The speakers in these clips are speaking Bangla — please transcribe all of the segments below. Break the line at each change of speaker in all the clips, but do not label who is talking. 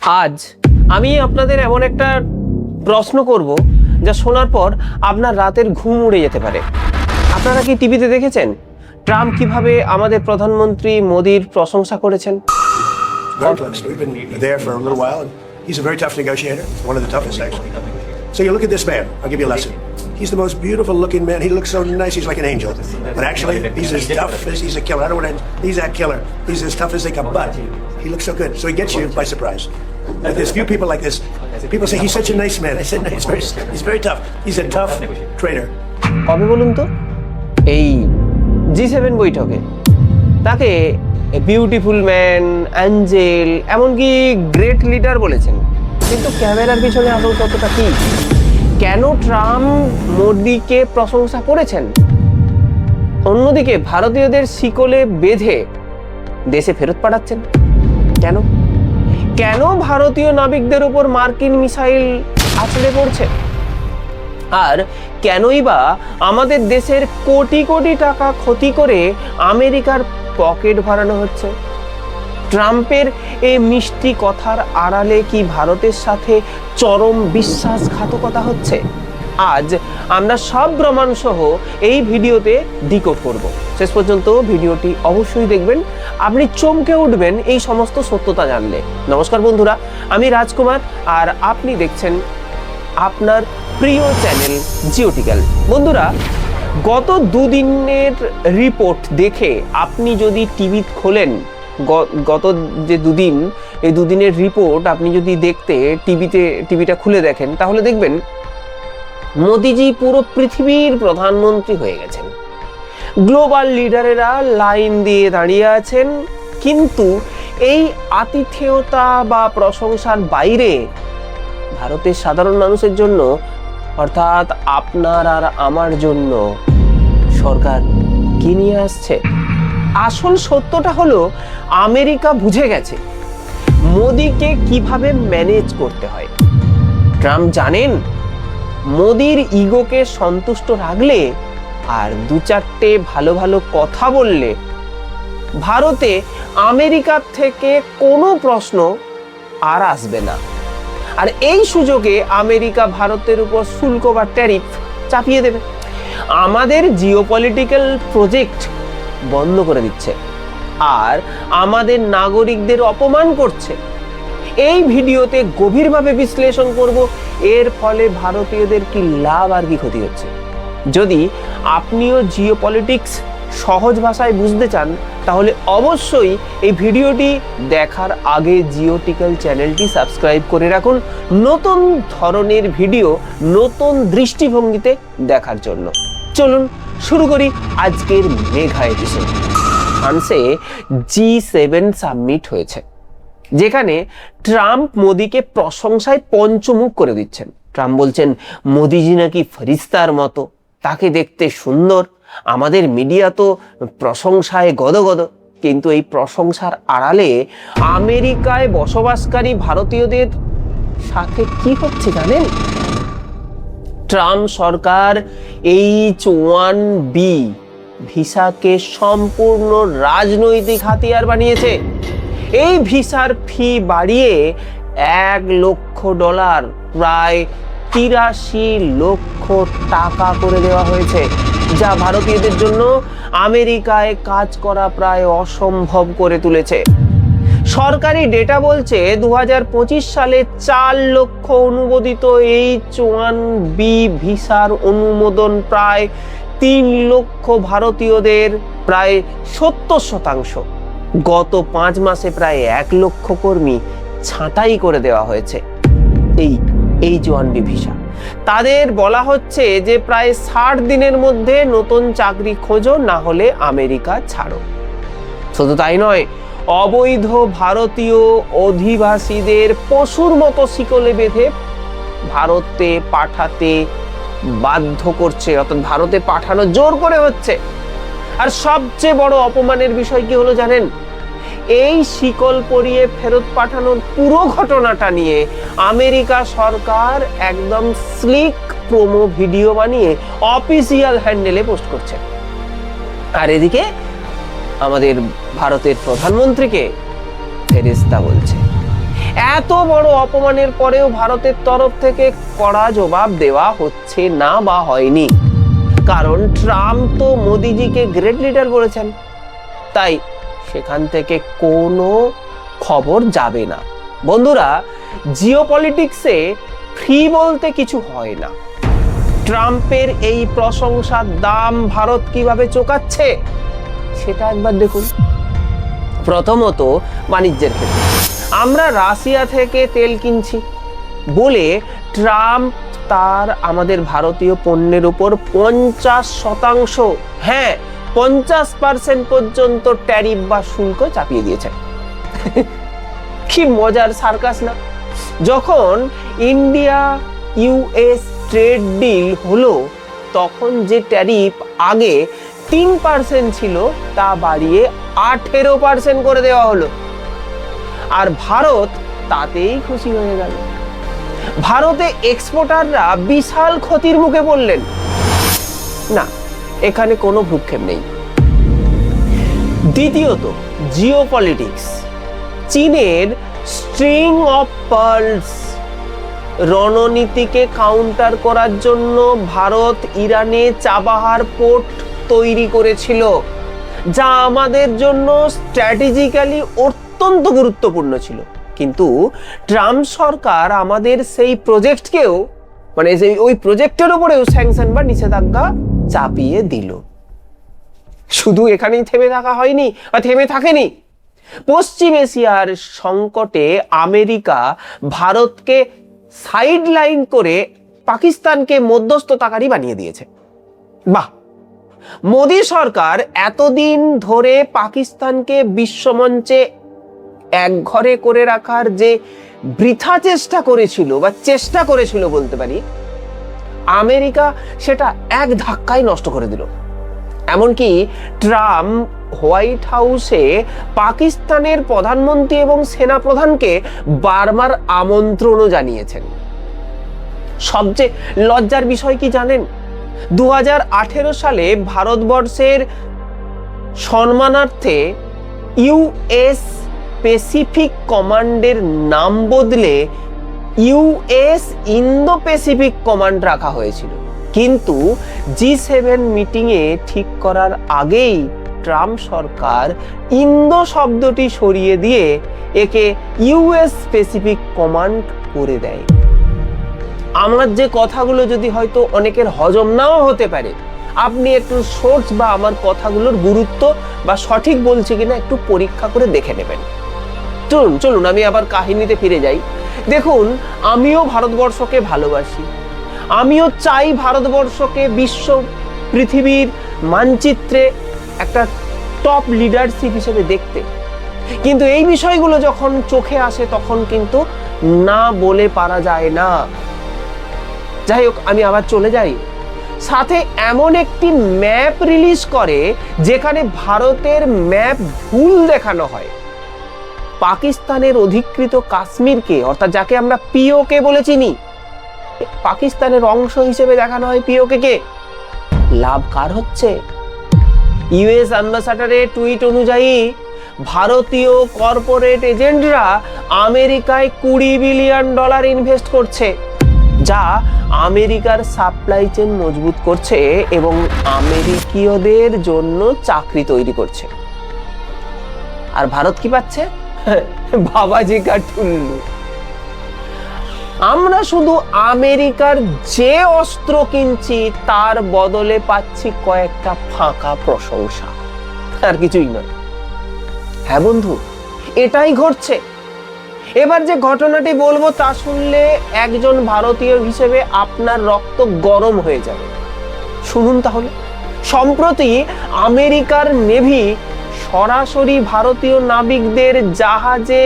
আজ আমি আপনাদের এমন একটা প্রশ্ন করব যা শোনার পর আপনার রাতের ঘুম উড়ে যেতে পারে। আপনারা কি টিভিতে দেখেছেন ট্রাম্প কিভাবে আমাদের প্রধানমন্ত্রী মোদির প্রশংসা করেছেন?
Very close. We've been there for a little while, and he's a very tough negotiator. One of the toughest, actually. So you look at this man. I'll give you a lesson. He's the most beautiful-looking man. He looks so nice. He's like an angel. But actually, he's as tough as he's a killer. I don't want to. He's that killer. He's as tough as they come. But he looks so good. So he gets you by surprise. But there's few people like this. People say he's such a nice man. I said, no, he's very tough. He's a tough trader.
কবে বলুন তো? এই G7 বৈঠকে তাকে বিউটিফুল ম্যান, অ্যাঞ্জেল, এমনকি গ্রেট লিডার বলেছেন। কিন্তু ক্যামেরার পিছনে আসল ততটা কি? কেন ট্রাম্প মোদিকে প্রশংসা করেছেন? অন্যদিকে ভারতীয়দের শিকলে বেঁধে দেশে ফেরত পাঠাচ্ছেন কেন? কেন ভারতীয় নাবিকদের উপর মার্কিন মিসাইল আছড়ে পড়ছে? আর কেনই বা আমাদের দেশের কোটি কোটি টাকা ক্ষতি করে আমেরিকার পকেট ভরানো হচ্ছে? ট্রাম্পের এই মিষ্টি কথার আড়ালে কি ভারতের সাথে চরম বিশ্বাসঘাতকতা হচ্ছে? আজ আমরা সব প্রমাণ সহ এই ভিডিওতে ডিকোড করব। শেষ পর্যন্ত ভিডিওটি অবশ্যই দেখবেন, আপনি চমকে উঠবেন এই সমস্ত সত্যতা জানলে। নমস্কার বন্ধুরা, আমি রাজকুমার আর আপনি দেখছেন আপনার প্রিয় চ্যানেল জিওটিক্যাল। বন্ধুরা, গত দুদিনের রিপোর্ট দেখে আপনি যদি টিভি খোলেন, গত যে দুদিন, এই দুদিনের রিপোর্ট আপনি যদি দেখতে টিভিটা খুলে দেখেন, তাহলে দেখবেন মোদিজি পুরো পৃথিবীর প্রধানমন্ত্রী হয়ে গেছেন। গ্লোবাল লিডারেরা লাইন দিয়ে দাঁড়িয়ে আছেন, কিন্তু এই আতিথেয়তা বা প্রশংসার বাইরে ভারতের সাধারণ মানুষের জন্য, অর্থাৎ আপনার আর আমার জন্য সরকার কি নিয়ে আসছে? আসল সত্যটা হলো আমেরিকা বুঝে গেছে মোদিকে কিভাবে ম্যানেজ করতে হয়। ট্রাম্প জানেন মোদির ইগোকে সন্তুষ্ট রাখলে আর দু চারটে ভালো ভালো কথা বললে ভারতে আমেরিকার থেকে কোনো প্রশ্ন আর আসবে না। আর এই সুযোগে আমেরিকা ভারতের উপর শুল্ক বা ট্যারিফ চাপিয়ে দেবে, আমাদের জিওপলিটিক্যাল প্রজেক্ট বন্ধ করে দিচ্ছে আর আমাদের নাগরিকদের অপমান করছে। এই ভিডিওতে গভীরভাবে বিশ্লেষণ করব এর ফলে ভারতীয়দের কি লাভ আর কি ক্ষতি হচ্ছে। যদি আপনিও জিওপলিটিক্স সহজ ভাষায় বুঝতে চান, তাহলে অবশ্যই এই ভিডিওটি দেখার আগে জিওটিক্যাল চ্যানেলটি সাবস্ক্রাইব করে রাখুন নতুন ধরনের ভিডিও নতুন দৃষ্টিভঙ্গিতে দেখার জন্য। চলুন শুরু করি আজকের মেঘা এপিসোড। ফ্রান্সে G7 সামিট হয়েছে, যেখানে ট্রাম্প মোদিকে প্রশংসায় পঞ্চমুখ করে দিচ্ছেন। ট্রাম্প বলছেন মোদিজি নাকি ফেরেশতার মতো, তাকে দেখতে সুন্দর। আমাদের মিডিয়া তো প্রশংসায় গদগদ, কিন্তু এই প্রশংসার আড়ালে আমেরিকায় বসবাসকারী ভারতীয়দের সাথে কি হচ্ছে জানেন? ট্রাম্প সরকার H-1B ভিসাকে সম্পূর্ণ রাজনৈতিক হাতিয়ার বানিয়েছে। এই ভিসার ফি বাড়িয়ে $1 লক্ষ, প্রায় 83 লক্ষ টাকা করে দেওয়া হয়েছে, যা ভারতীয়দের জন্য আমেরিকায় কাজ করা প্রায় অসম্ভব করে তুলেছে। সরকারি ডেটা বলছে 2025 সালে 4 লক্ষ অনুমোদিত H-1B ভিসার অনুমোদন প্রায় 3 লক্ষ ভারতীয়দের প্রায় 70%। গত 5 মাসে প্রায় 1 লক্ষ কর্মী ছাঁটাই করে দেওয়া হয়েছে এই H-1B ভিসা। তাদের বলা হচ্ছে যে প্রায় 60 দিনের মধ্যে নতুন চাকরি খোঁজো, না হলে আমেরিকা ছাড়ো। শুধু তাই নয়, অবৈধ ভারতীয় অধিবাসীদের পশুর মতো শিকলে বেঁধে ভারতে পাঠাতে বাধ্য করছে, অর্থাৎ ভারতে পাঠানো জোর করে হচ্ছে। আর সবচেয়ে বড় অপমানের বিষয় কি হলো জানেন? এই শিকল পরিয়ে ফেরত পাঠানোর পুরো ঘটনাটা নিয়ে আমেরিকা সরকার একদম স্লিক প্রোমো ভিডিও বানিয়ে অফিসিয়াল হ্যান্ডেলে পোস্ট করছে। আর এদিকে আমাদের ভারতের প্রধানমন্ত্রীকে ফেরেশতা বলছে। এত বড় অপমানের পরেও ভারতের তরফ থেকে কড়া জবাব দেওয়া হচ্ছে না বা হয়নি, কারণ ট্রাম্প তো মোদিজিকে গ্রেট লিডার বলেছেন, তাই সেখান থেকে কোনো খবর যাবে না। বন্ধুরা, জিওপলিটিক্সে ফ্রি বলতে কিছু হয় না। ট্রাম্পের এই প্রশংসার দাম ভারত কিভাবে চোকাচ্ছে সেটা একবার দেখুন। প্রথমত, বাণিজ্যের ক্ষেত্রে আমরা রাশিয়া থেকে তেল কিনছি বলে ট্রাম্প তার আমাদের ভারতীয় পণ্যের উপর 50%, হ্যাঁ 50% পর্যন্ত ট্যারিফ বা শুল্ক চাপিয়ে দিয়েছে। কি মজার সার্কাস না? যখন ইন্ডিয়া ইউএস ট্রেড ডিল হলো তখন যে ট্যারিফ আগে 3% ছিল তা বাড়িয়ে 18% করে দেওয়া হলো, আর ভারত তাতেই খুশি হয়ে গেল। ভারতে এক্সপোর্টাররা বিশাল ক্ষতির মুখে পড়লেন না, এখানে কোনো ভ্রুক্ষেপ নেই। দ্বিতীয়ত, জিওপলিটিক্স। চীনের স্ট্রিং অফ পার্লস রণনীতিকে কাউন্টার করার জন্য ভারত ইরানে চাবাহার পোর্ট তৈরি করেছিল, যা আমাদের জন্য স্ট্র্যাটেজিক্যালি অত্যন্ত গুরুত্বপূর্ণ ছিল। কিন্তু ট্রাম্প সরকার আমাদের সেই প্রজেক্টকেও, মানে ওই প্রজেক্টের উপরেও স্যাংশন বা নিষেধাজ্ঞা চাপিয়ে দিল। শুধু এখানেই থেমে থাকা হয়নি বা থেমে থাকেনি। পশ্চিম এশিয়ার সংকটে আমেরিকা ভারতকে সাইড লাইন করে পাকিস্তানকে মধ্যস্থতাকারী বানিয়ে দিয়েছে। বাহ! মোদী সরকার এতদিন ধরে পাকিস্তানকে বিশ্বমঞ্চে একঘরে করে রাখার যে বৃথা চেষ্টা করেছিল বলতে পারি, আমেরিকা সেটা এক ধাক্কায় নষ্ট করে দিল। এমনকি ট্রাম্প হোয়াইট হাউসে পাকিস্তানের প্রধানমন্ত্রী এবং সেনাপ্রধানকে বারবার আমন্ত্রণও জানিয়েছেন। সবচেয়ে লজ্জার বিষয় কি জানেন? 2018 সালে ভারতবর্ষের সম্মানার্থে ইউএস প্যাসিফিক কমান্ডের নাম বদলে ইউএস ইন্দো প্যাসিফিক কমান্ড রাখা হয়েছিল, কিন্তু G7 মিটিংয়ে ঠিক করার আগেই ট্রাম্প সরকার ইন্দো শব্দটি সরিয়ে দিয়ে একে ইউএস প্যাসিফিক কমান্ড করে দেয়। আমার যে কথাগুলো যদি হয়তো অনেকের হজম নাও হতে পারে, আপনি একটু সোর্স বা আমার কথাগুলোর গুরুত্ব বা সঠিক বলছে কিনা একটু পরীক্ষা করে দেখে নেবেন। চলুন আমি আবার কাহিনীতে ফিরে যাই। দেখুন, আমিও ভারতবর্ষকে ভালোবাসি, আমিও চাই ভারতবর্ষকে পৃথিবীর মানচিত্রে একটা টপ লিডারশিপ হিসেবে দেখতে, কিন্তু এই বিষয়গুলো যখন চোখে আসে তখন কিন্তু না বলে পারা যায় না। যাই হোক, আমি আবার চলে যাই। সাথে এমন একটি ম্যাপ রিলিজ করে যেখানে ভারতের ম্যাপ ভুল দেখানো হয়। পাকিস্তানের অধিকৃত কাশ্মীরকে, অর্থাৎ যাকে আমরা পিওকে বলে চিনি, পাকিস্তানের অংশ হিসেবে দেখানো হয় পিওকে কে। লাভ কার হচ্ছে? ইউএস অ্যাম্বাসাডারের টুইট অনুযায়ী ভারতীয় কর্পোরেট এজেন্টরা আমেরিকায় $20 বিলিয়ন ইনভেস্ট করছে, যা আমেরিকার সাপ্লাই চেইন মজবুত করছে এবং আমেরিকীয়দের জন্য চাকরি তৈরি করছে। আর ভারত কি পাচ্ছে? বাবাজি কা টুল্লু। আমরা শুধু আমেরিকার যে অস্ত্র কিনছি তার বদলে পাচ্ছি কয়েকটা ফাঁকা প্রশংসা, আর কিছুই নয়। হ্যাঁ বন্ধু, এটাই ঘটছে। এবার যে ঘটনাটি বলবো তা শুনলে একজন ভারতীয় হিসেবে আপনার রক্ত গরম হয়ে যাবে। শুনুন তাহলে। সম্প্রতি আমেরিকার নেভি সরাসরি ভারতীয় নাবিকদের জাহাজে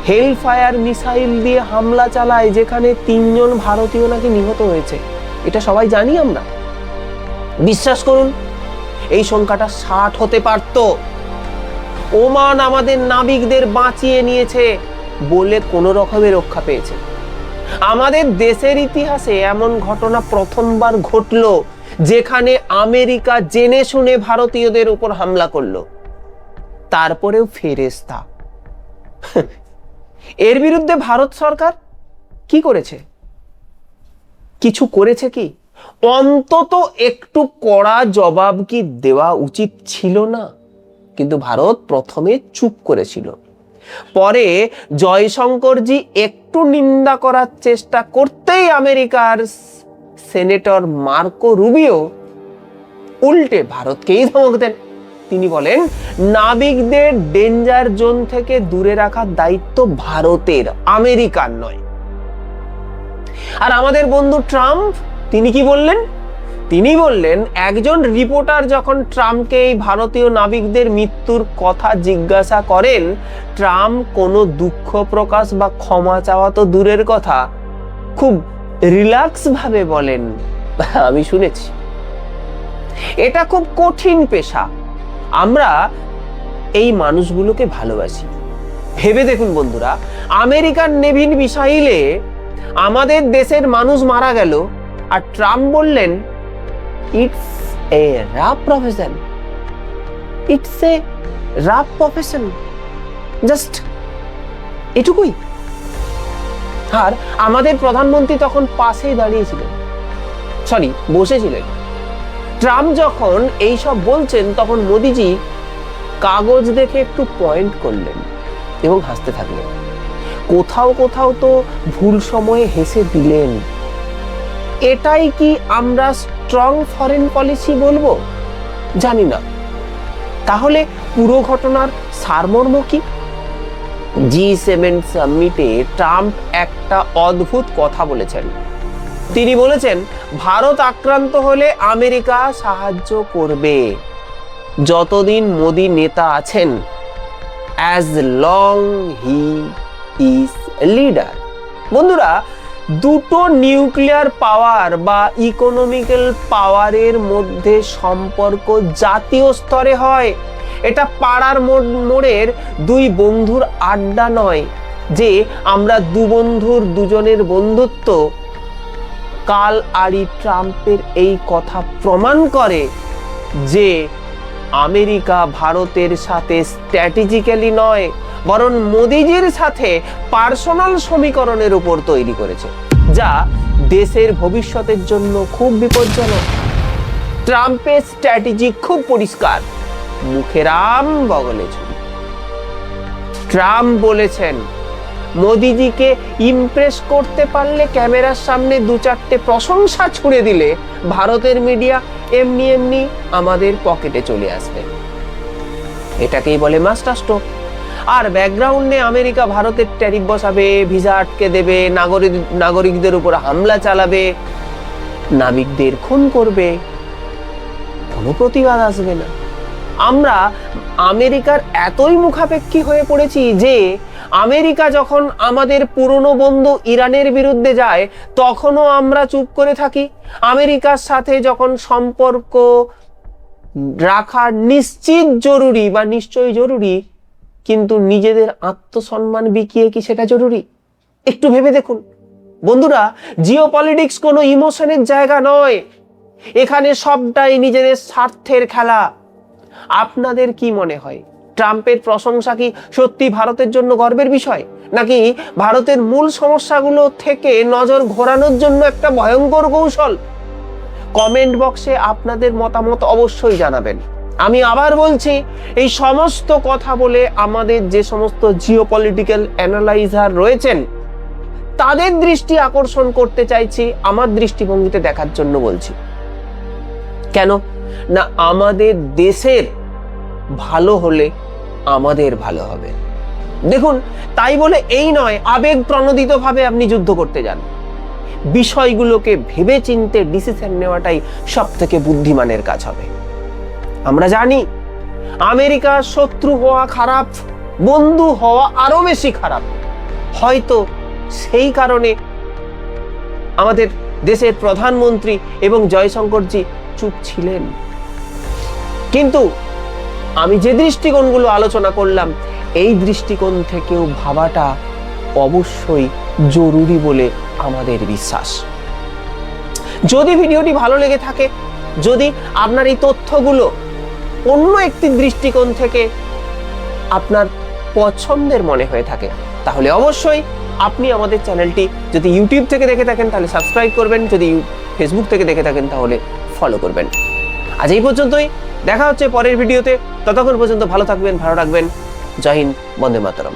হেলফায়ার মিসাইল দিয়ে হামলা চালায়, যেখানে 3 জন ভারতীয় নাকি নিহত হয়েছে। এটা সবাই জানি আমরা। বিশ্বাস করুন, এই সংখ্যাটা 60 হতে পারত। ওমান আমাদের নাবিকদের বাঁচিয়ে নিয়েছে বলে কোনো রকমের রক্ষা পেয়েছে। আমাদের দেশের ইতিহাসে এমন ঘটনা প্রথমবার ঘটলো যেখানে আমেরিকা জেনে শুনে ভারতীয়দের উপর হামলা করলো, তারপরেও ফেরেশতা। এর বিরুদ্ধে ভারত সরকার কি করেছে? কিছু করেছে কি? অন্তত একটু কড়া জবাব কি দেওয়া উচিত ছিল না? কিন্তু ভারত প্রথমে চুপ করেছিল। পরে জয়শঙ্করজি একটু নিন্দা করার চেষ্টা করতেই আমেরিকার সেনেটর মার্কো রুবিও উল্টে ভারতকেই ধমক দেন। তিনি বলেন, নাবিকদের ডেঞ্জার জোন থেকে দূরে রাখার দায়িত্ব ভারতের, আমেরিকার নয়। আর আমাদের বন্ধু ট্রাম্প, তিনি কি বললেন? তিনি বললেন, একজন রিপোর্টার যখন ট্রাম্পকে এই ভারতীয় নাবিকদের মৃত্যুর কথা জিজ্ঞাসা করেন, ট্রাম্প কোনো দুঃখ প্রকাশ বা ক্ষমা চাওয়া তো দূরের কথা, খুব রিল্যাক্স ভাবে বলেন, আমি শুনেছি। এটা খুব কঠিন পেশা, আমরা এই মানুষগুলোকে ভালোবাসি। ভেবে দেখুন বন্ধুরা, আমেরিকান নেভির মিসাইলে আমাদের দেশের মানুষ মারা গেল, আর ট্রাম্প বললেন, it's a rough profession, it's a rough profession, just এটুকুই। আর আমাদের প্রধানমন্ত্রী তখন পাশেই দাঁড়িয়েছিলেন, সরি বসেছিলেন। ট্রাম্প যখন এইসব বলছেন, তখন মোদিজি কাগজ দেখে একটু পয়েন্ট করলেন এবং হাসতে থাকলেন। কোথাও কোথাও তো ভুল সময়ে হেসে দিলেন। এটাই কি আমরা স্ট্রং ফরেন পলিসি বলবো? জানি না। তাহলে পুরো ঘটনার সারমর্ম কি? G7 সামিটে ট্রাম্প একটা অদ্ভুত কথা বলেছেন। তিনি বলেছেন, ভারত আক্রান্ত হলে আমেরিকা সাহায্য করবে যতদিন মোদি নেতা আছেন, as long he is leader. বন্ধুরা, দুটো নিউক্লিয়ার পাওয়ার বা ইকোনমিক্যাল পাওয়ারের মধ্যে সম্পর্ক জাতীয় স্তরে হয়। এটা পাড়ার মোড়ের দুই বন্ধুর আড্ডা নয় যে আমরা দু বন্ধুর দুজনের বন্ধুত্ব। কাল আরি ট্রাম্পের এই কথা প্রমাণ করে যে আমেরিকা ভারতের সাথে স্ট্র্যাটেজিক্যালি নয়, বরং মোদিজির সাথে পার্সোনাল সমীকরণের উপর তৈরি করেছে, যা দেশের ভবিষ্যতের জন্য খুব বিপজ্জনক। ট্রাম্পের স্ট্র্যাটেজি খুব পরিষ্কার, মুখে রাম বগলে ছুরি। ট্রাম্প বলেছেন, মোদিজিকে ইমপ্রেস করতে পারলে, ক্যামেরার সামনে দু চারটে প্রশংসা ছুড়ে দিলে ভারতের মিডিয়া এমনি এমনি আমাদের পকেটে চলে আসবে। এটাকেই বলে মাস্টার স্ট্রোক। আর ব্যাকগ্রাউন্ডে আমেরিকা ভারতের ট্যারিফ বসাবে, ভিসা আটকে দেবে, নাগরিকদের উপর হামলা চালাবে, নাবিকদের খুন করবে, কোনো প্রতিবাদ আসবে না। আমরা আমেরিকার এতই মুখাপেক্ষী হয়ে পড়েছি যে আমেরিকা যখন আমাদের পুরনো বন্ধু ইরানের বিরুদ্ধে যায়, তখনও আমরা চুপ করে থাকি। আমেরিকার সাথে যখন সম্পর্ক রাখা নিশ্চিত জরুরি বা নিশ্চয়ই জরুরি, কিন্তু নিজেদের আত্মসম্মান বিকিয়ে কি সেটা জরুরি? একটু ভেবে দেখুন বন্ধুরা, জিওপলিটিক্স কোনো ইমোশনের জায়গা নয়, এখানে সবটাই নিজেদের স্বার্থের খেলা। আপনাদের কি মনে হয়, ট্রাম্পের প্রশংসা কি সত্যি ভারতের জন্য গর্বের বিষয়, নাকি ভারতের মূল সমস্যাগুলো থেকে নজর ঘোরানোর জন্য একটা ভয়ঙ্কর কৌশল? কমেন্ট বক্সে আপনাদের মতামত অবশ্যই জানাবেন। আমি আবার বলছি, এই সমস্ত কথা বলে আমাদের যে সমস্ত জিওপলিটিক্যাল অ্যানালাইজার রয়েছেন, তাদের দৃষ্টি আকর্ষণ করতে চাইছি, আমার দৃষ্টিভঙ্গিতে দেখার জন্য বলছি। কেন না, আমাদের দেশের ভালো হলে আমাদের ভালো হবে। দেখুন, তাই বলে এই নয় আবেগ প্রণোদিত ভাবে আপনি যুদ্ধ করতে যান। বিষয়গুলোকে ভেবে চিন্তে ডিসিশন নেওয়াটাই সব থেকে বুদ্ধিমানের কাজ হবে। আমরা জানি আমেরিকার শত্রু হওয়া খারাপ, বন্ধু হওয়া আরো বেশি খারাপ। হয়তো সেই কারণে আমাদের দেশের প্রধানমন্ত্রী এবং জয়শঙ্করজি চুপ ছিলেন। কিন্তু আমি যে দৃষ্টিকোণগুলো আলোচনা করলাম, এই দৃষ্টিকোণ থেকেও ভাবাটা অবশ্যই জরুরি বলে আমাদের বিশ্বাস। যদি ভিডিওটি ভালো লেগে থাকে, যদি আপনার এই তথ্যগুলো অন্য একটি দৃষ্টিকোণ থেকে আপনার পছন্দের মনে হয়ে থাকে, তাহলে অবশ্যই আপনি আমাদের চ্যানেলটি যদি ইউটিউব থেকে দেখে থাকেন তাহলে সাবস্ক্রাইব করবেন, যদি ফেসবুক থেকে দেখে থাকেন তাহলে ফলো করবেন। আজ এই পর্যন্তই, দেখা হচ্ছে পরের ভিডিওতে। ততক্ষণ পর্যন্ত ভালো থাকবেন, ভালো রাখবেন। জয় হিন্দ, বন্দে মাতরম।